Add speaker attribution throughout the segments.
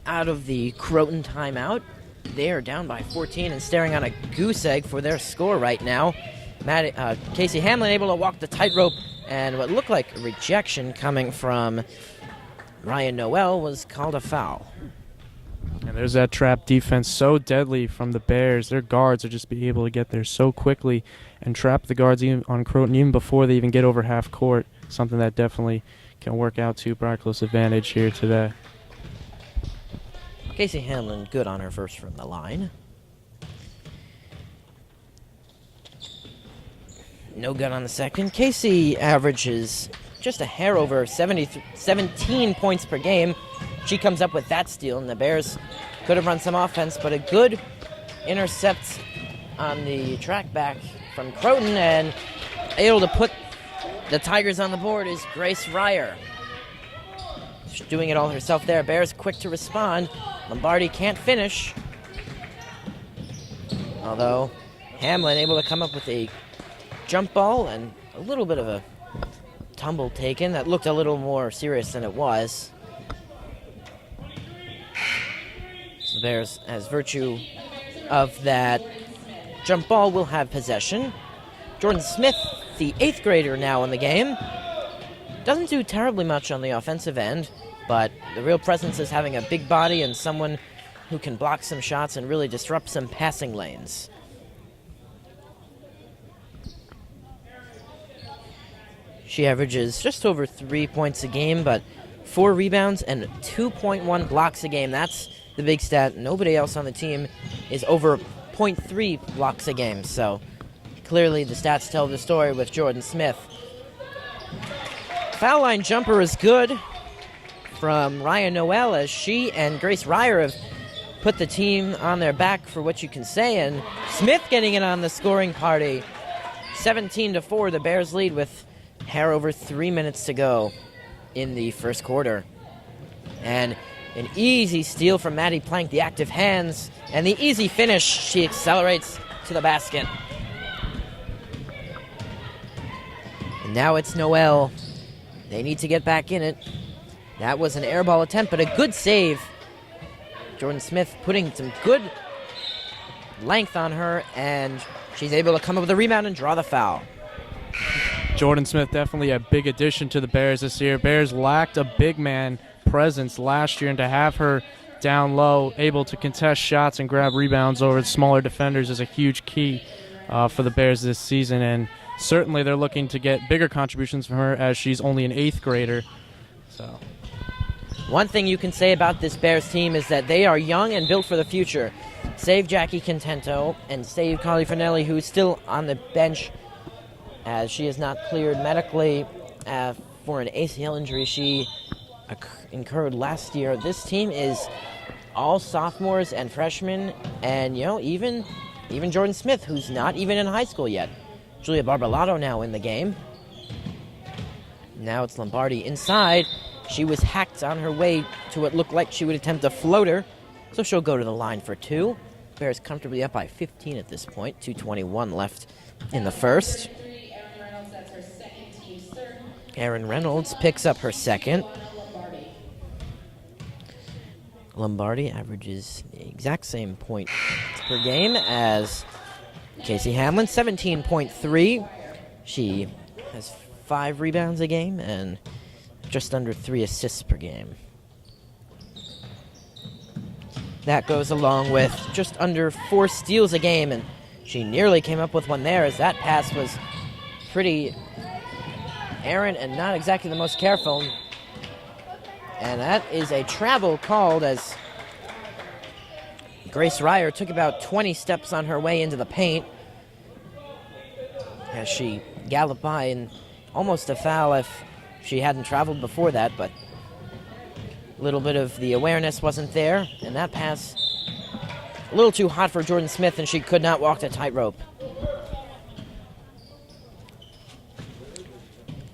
Speaker 1: out of the Croton timeout. They are down by 14 and staring on a goose egg for their score right now. Casey Hamlin able to walk the tightrope, and what looked like a rejection coming from Ryan Noel was called a foul.
Speaker 2: And there's that trap defense, so deadly from the Bears. Their guards are just being able to get there so quickly and trap the guards even on Croton even before they even get over half court. Something that definitely can work out to Bracklow's advantage here today.
Speaker 1: Casey Hamlin good on her first from the line. No good on the second. Casey averages just a hair over 17 points per game. She comes up with that steal, and the Bears could have run some offense, but a good intercept on the track back from Croton, and able to put the Tigers on the board is Grace Ryer. She's doing it all herself there. Bears quick to respond. Lombardi can't finish, although Hamlin able to come up with a jump ball and a little bit of a tumble taken that looked a little more serious than it was. The Bears, as virtue of that jump ball, will have possession. Jordan Smith, the 8th grader now in the game, doesn't do terribly much on the offensive end, but the real presence is having a big body and someone who can block some shots and really disrupt some passing lanes. She averages just over 3 points a game, but 4 rebounds and 2.1 blocks a game. That's the big stat. Nobody else on the team is over 0.3 blocks a game, so clearly the stats tell the story with Jordan Smith. Foul line jumper is good from Ryan Noel, as she and Grace Ryer have put the team on their back for what you can say, and Smith getting in on the scoring party. 17-4, the Bears lead with hair over 3 minutes to go in the first quarter. And an easy steal from Maddie Plank, the active hands, and the easy finish. She accelerates to the basket. And now it's Noel. They need to get back in it. That was an air ball attempt, but a good save. Jordan Smith putting some good length on her, and she's able to come up with a rebound and draw the foul.
Speaker 2: Jordan Smith definitely a big addition to the Bears this year. Bears lacked a big man presence last year, and to have her down low, able to contest shots and grab rebounds over smaller defenders is a huge key for the Bears this season, and certainly they're looking to get bigger contributions from her as she's only an 8th grader. So,
Speaker 1: one thing you can say about this Bears team is that they are young and built for the future. Save Jackie Contento and save Carly Finelli, who's still on the bench as she is not cleared medically for an ACL injury she incurred last year. This team is all sophomores and freshmen, and even Jordan Smith, who's not even in high school yet. Julia Barbalato now in the game. Now it's Lombardi inside. She was hacked on her way to what looked like she would attempt a floater, so she'll go to the line for 2. Bears comfortably up by 15 at this point. 2:21 left in the first. Erin Reynolds picks up her second. Lombardi averages the exact same points per game as Casey Hamlin, 17.3. She has 5 rebounds a game and just under 3 assists per game. That goes along with just under 4 steals a game, and she nearly came up with one there, as that pass was pretty errant and not exactly the most careful. And that is a travel called, as Grace Ryer took about 20 steps on her way into the paint as she galloped by, and almost a foul if she hadn't traveled before that, but a little bit of the awareness wasn't there, and that pass a little too hot for Jordan Smith, and she could not walk the tightrope.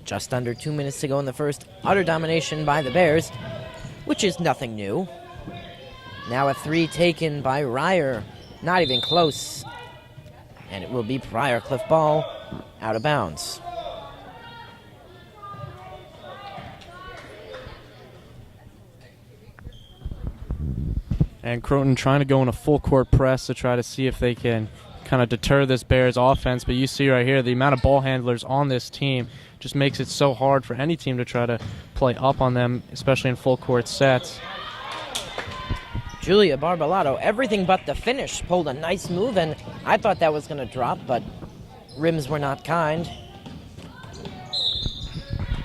Speaker 1: Just under 2 minutes to go in the first. Utter domination by the Bears, which is nothing new. Now a 3 taken by Ryer. Not even close. And it will be Pryor Cliff ball out of bounds.
Speaker 2: And Croton trying to go in a full court press to try to see if they can kind of deter this Bears offense. But you see right here, the amount of ball handlers on this team just makes it so hard for any team to try to play up on them, especially in full court sets.
Speaker 1: Julia Barbalato, everything but the finish, pulled a nice move, and I thought that was going to drop, but rims were not kind.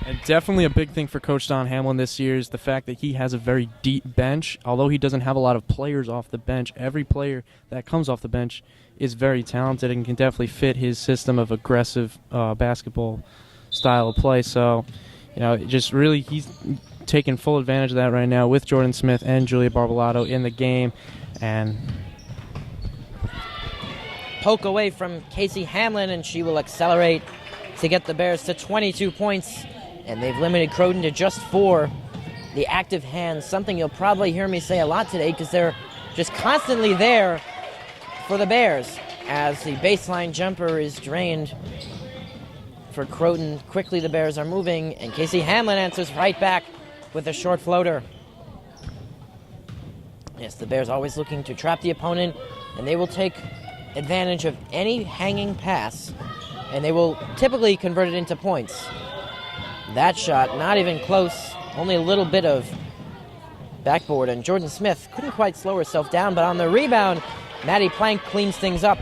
Speaker 2: And definitely a big thing for Coach Don Hamlin this year is the fact that he has a very deep bench. Although he doesn't have a lot of players off the bench, every player that comes off the bench is very talented and can definitely fit his system of aggressive basketball style of play. So, just really he's taking full advantage of that right now with Jordan Smith and Julia Barbalato in the game. And
Speaker 1: poke away from Casey Hamlin, and she will accelerate to get the Bears to 22 points. And they've limited Croton to just 4. The active hands, something you'll probably hear me say a lot today because they're just constantly there for the Bears as the baseline jumper is drained for Croton. Quickly the Bears are moving, and Casey Hamlin answers right back with a short floater. Yes, the Bears always looking to trap the opponent, and they will take advantage of any hanging pass, and they will typically convert it into points. That shot, not even close, only a little bit of backboard, and Jordan Smith couldn't quite slow herself down, but on the rebound, Maddie Plank cleans things up.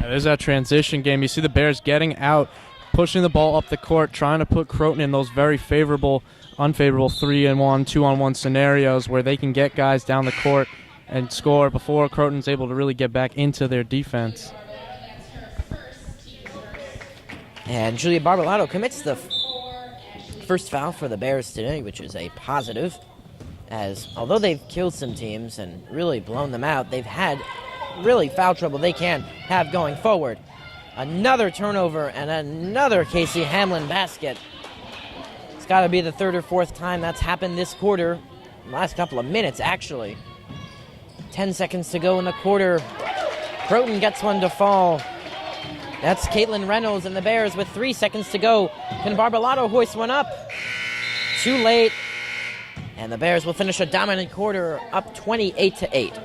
Speaker 2: There's that transition game. You see the Bears getting out, pushing the ball up the court, trying to put Croton in those very favorable, unfavorable 3-on-1, 2-on-1 scenarios where they can get guys down the court and score before Croton's able to really get back into their defense.
Speaker 1: And Julia Barbalato commits the first foul for the Bears today, which is a positive, as although they've killed some teams and really blown them out, they've had really foul trouble they can't have going forward. Another turnover and another Casey Hamlin basket. It's got to be the 3rd or 4th time that's happened this quarter. Last couple of minutes, actually. 10 seconds to go in the quarter. Croton gets one to fall. That's Caitlin Reynolds and the Bears with 3 seconds to go. Can Barbalato hoist one up? Too late. And the Bears will finish a dominant quarter up 28-8.